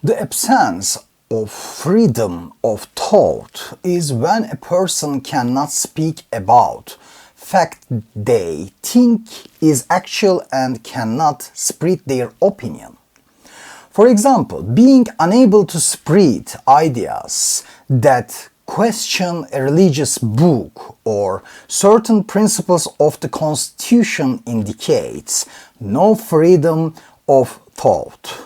The absence of freedom of thought is when a person cannot speak about fact they think is actual and cannot spread their opinion. For example, being unable to spread ideas that question a religious book or certain principles of the Constitution indicates no freedom of thought.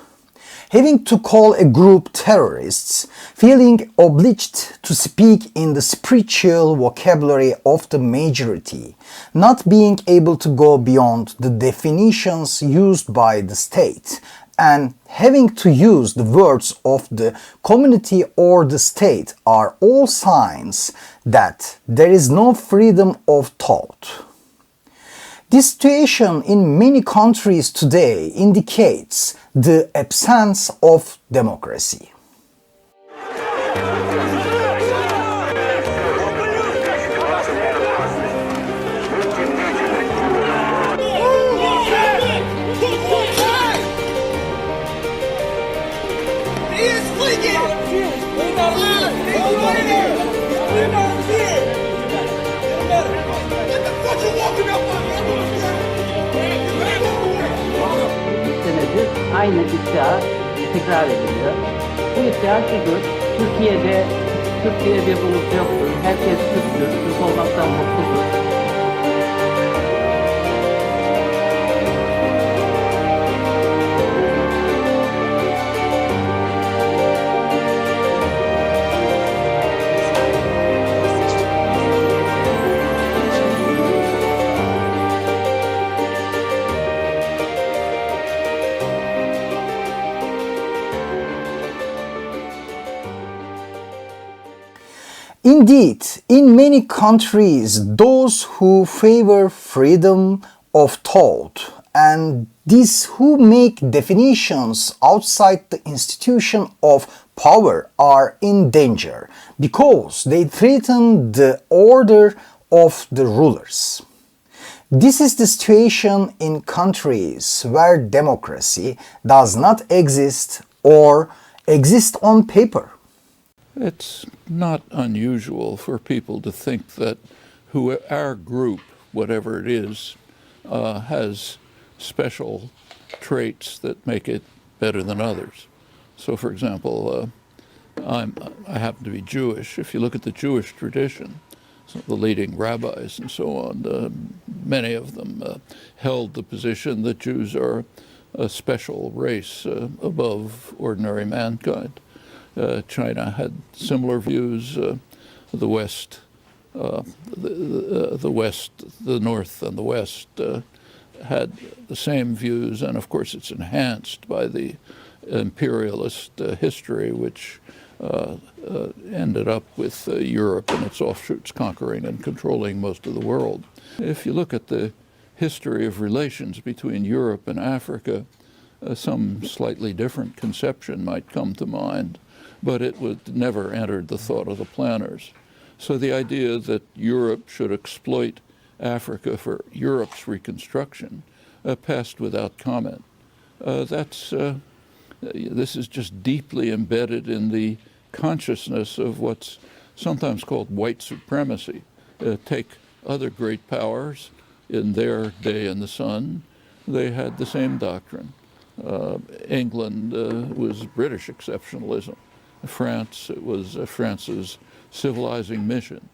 Having to call a group terrorists, feeling obliged to speak in the spiritual vocabulary of the majority, not being able to go beyond the definitions used by the state, and having to use the words of the community or the state are all signs that there is no freedom of thought. This situation in many countries today indicates the absence of democracy. Aynı iddia tekrar ediliyor. Bu iddia şudur, Türkiye bir ulus yoktur, herkes Türktür, Türk olmaktan mutludur. Indeed, in many countries, those who favor freedom of thought and these who make definitions outside the institution of power are in danger because they threaten the order of the rulers. This is the situation in countries where democracy does not exist or exist on paper. It's not unusual for people to think that our group, whatever it is, has special traits that make it better than others. So, for example, I happen to be Jewish. If you look at the Jewish tradition, the leading rabbis and so on, many of them held the position that Jews are a special race above ordinary mankind. China had similar views. The West, the North and the West had the same views, and of course it's enhanced by the imperialist history, which ended up with Europe and its offshoots conquering and controlling most of the world. If you look at the history of relations between Europe and Africa, some slightly different conception might come to mind, but it would never entered the thought of the planners. So the idea that Europe should exploit Africa for Europe's reconstruction passed without comment. This is just deeply embedded in the consciousness of what's sometimes called white supremacy. Take other great powers in their day in the sun, they had the same doctrine. England was British exceptionalism. France, it was France's civilizing mission.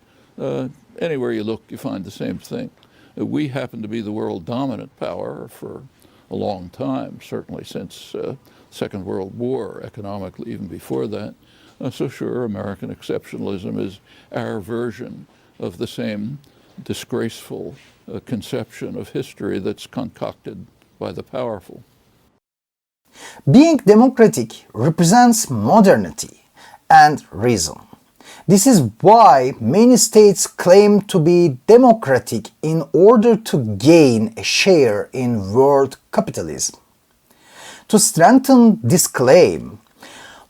Anywhere you look, you find the same thing. We happen to be the world dominant power for a long time, certainly since Second World War, economically even before that. So sure, American exceptionalism is our version of the same disgraceful conception of history that's concocted by the powerful. Being democratic represents modernity and reason. This is why many states claim to be democratic in order to gain a share in world capitalism. To strengthen this claim,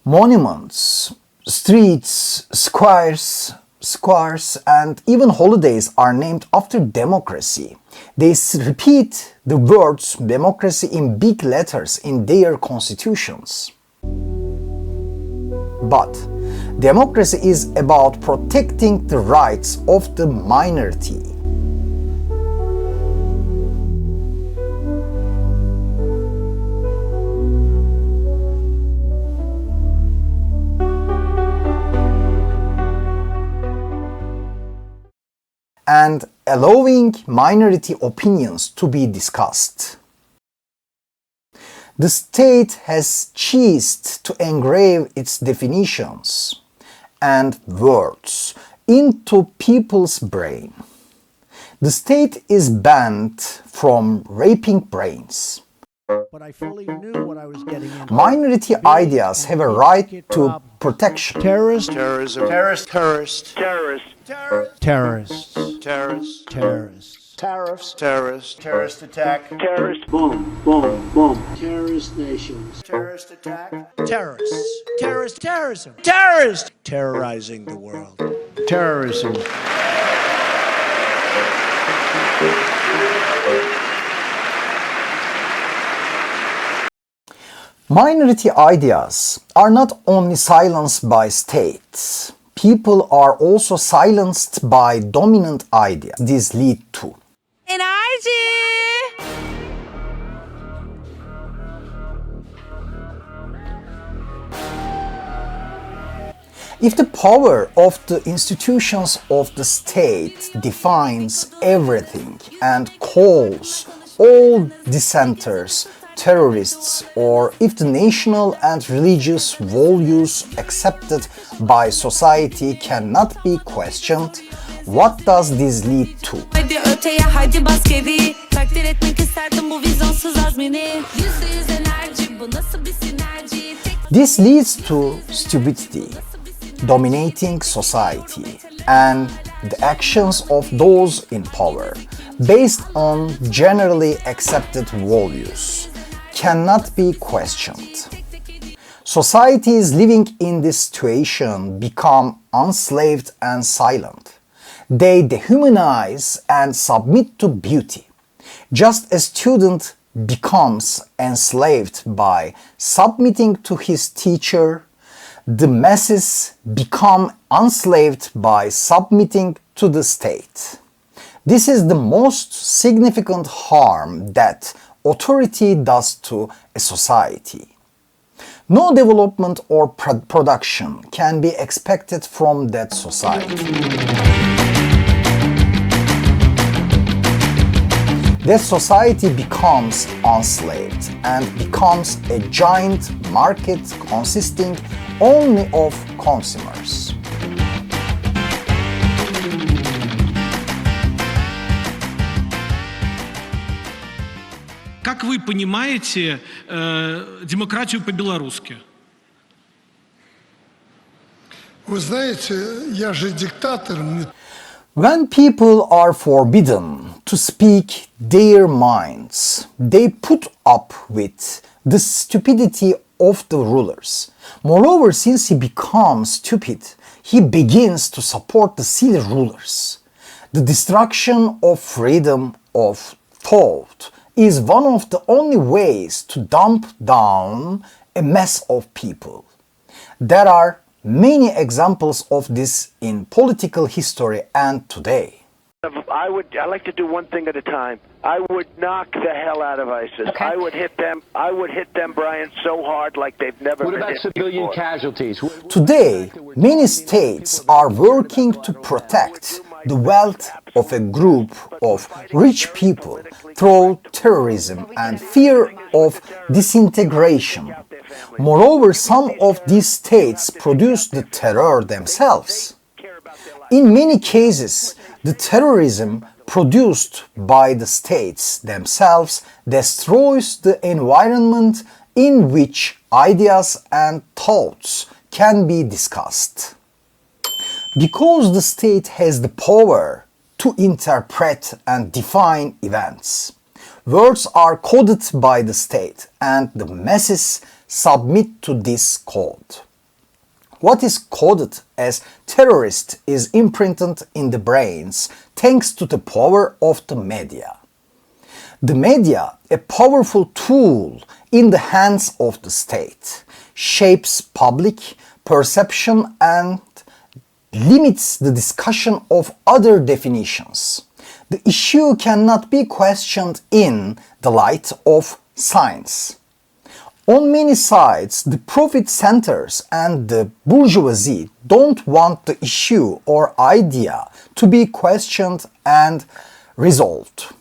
monuments, streets, squares, and even holidays are named after democracy. They repeat the words democracy in big letters in their constitutions. But democracy is about protecting the rights of the minority. And allowing minority opinions to be discussed. The state has ceased to engrave its definitions and words into people's brain. The state is banned from raping brains. But I fully knew what I was getting into. Minority ideas have a right to protection. Terrorists. Terrorism. Terrorists. Terrorists. Tariffs. Terrorists. Terrorist attack. Terrorist bomb, bomb, bomb. Terrorist nations. Terrorist attack. Terrorists. Terrorism. Terrorists. Terrorizing the world. Terrorism. Minority ideas are not only silenced by states. People are also silenced by dominant ideas. This leads to if the power of the institutions of the state defines everything and calls all dissenters terrorists, or if the national and religious values accepted by society cannot be questioned, what does this lead to? Hadi öteye hadi bas geri. Takdir etmek isterdim bu vizyonsuz azmini. %100 enerji bu nasıl bir sinerji. This leads to stupidity, dominating society, and the actions of those in power, based on generally accepted values, cannot be questioned. Societies living in this situation become enslaved and silent. They dehumanize and submit to beauty. Just as a student becomes enslaved by submitting to his teacher, the masses become enslaved by submitting to the state. This is the most significant harm that authority does to a society. No development or production can be expected from that society. That society becomes enslaved and becomes a giant market consisting only of consumers. Как вы понимаете демократию по-белорусски? Вы знаете, я же диктатор. When people are forbidden to speak their minds, they put up with the stupidity of the rulers. Moreover, since he becomes stupid, he begins to support the silly rulers. The destruction of freedom of thought is one of the only ways to dump down a mass of people. There are many examples of this in political history and today. I like to do one thing at a time. I would knock the hell out of ISIS. Okay. I would hit them, Brian, so hard like they've never What been about hit civilian before. casualties? Today, many states are working to protect the wealth of a group of rich people through terrorism and fear of disintegration. Moreover, some of these states produce the terror themselves. In many cases, the terrorism produced by the states themselves destroys the environment in which ideas and thoughts can be discussed. Because the state has the power to interpret and define events, words are coded by the state and the masses submit to this code. What is coded as terrorist is imprinted in the brains thanks to the power of the media. The media, a powerful tool in the hands of the state, shapes public perception and limits the discussion of other definitions. The issue cannot be questioned in the light of science. On many sides, the profit centers and the bourgeoisie don't want the issue or idea to be questioned and resolved.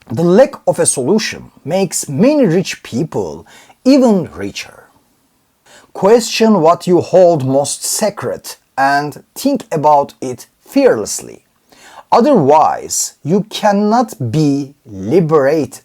The lack of a solution makes many rich people even richer. Question what you hold most sacred and think about it fearlessly. Otherwise, you cannot be liberated.